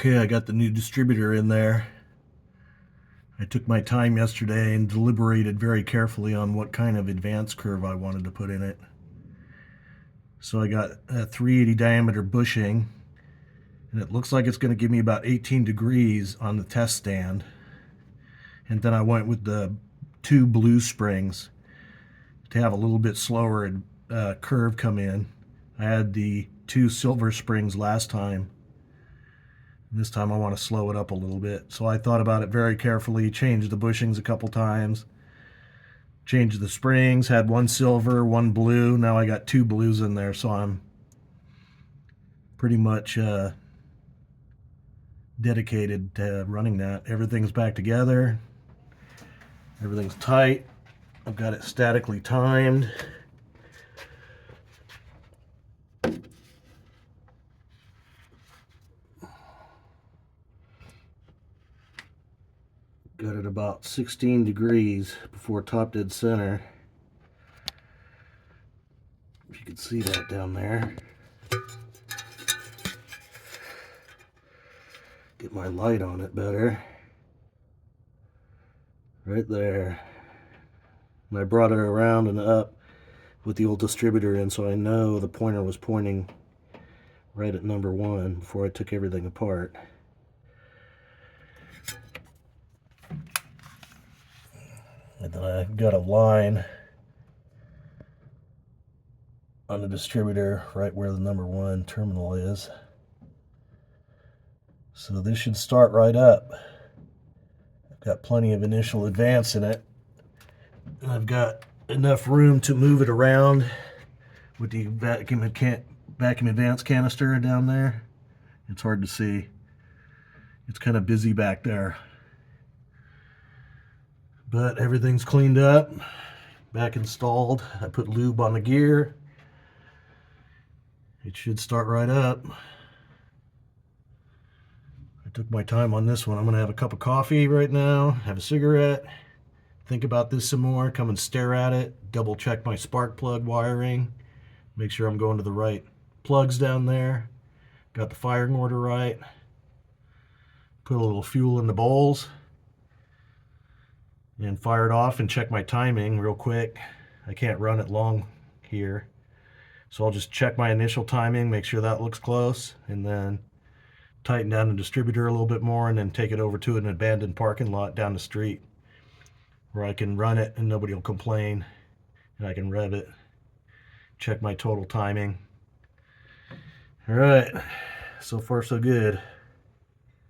Okay, I got the new distributor in there. I took my time yesterday and deliberated very carefully on what kind of advance curve I wanted to put in it. So I got a 380 diameter bushing, and it looks like it's going to give me about 18 degrees on the test stand. And then I went with the two blue springs to have a little bit slower curve come in. I had the two silver springs last time. This time I want to slow it up a little bit. So I thought about it very carefully, changed the bushings a couple times, changed the springs, had one silver, one blue. Now I got two blues in there, so I'm pretty much dedicated to running that. Everything's back together. Everything's tight. I've got it statically timed. Got it about 16 degrees before top dead center. If you can see that down there. Get my light on it better. Right there. And I brought it around and up with the old distributor in, so I know the pointer was pointing right at number 1 before I took everything apart. And then I've got a line on the distributor right where the number 1 terminal is. So this should start right up. I've got plenty of initial advance in it. And I've got enough room to move it around with the vacuum advance canister down there. It's hard to see. It's kind of busy back there. But everything's cleaned up, back installed. I put lube on the gear. It should start right up. I took my time on this one. I'm going to have a cup of coffee right now, have a cigarette, think about this some more, come and stare at it, double check my spark plug wiring, make sure I'm going to the right plugs down there, got the firing order right, put a little fuel in the bowls, and fire it off and check my timing real quick. I can't run it long here. So I'll just check my initial timing, make sure that looks close, and then tighten down the distributor a little bit more and then take it over to an abandoned parking lot down the street where I can run it and nobody will complain, and I can rev it, check my total timing. All right, so far so good.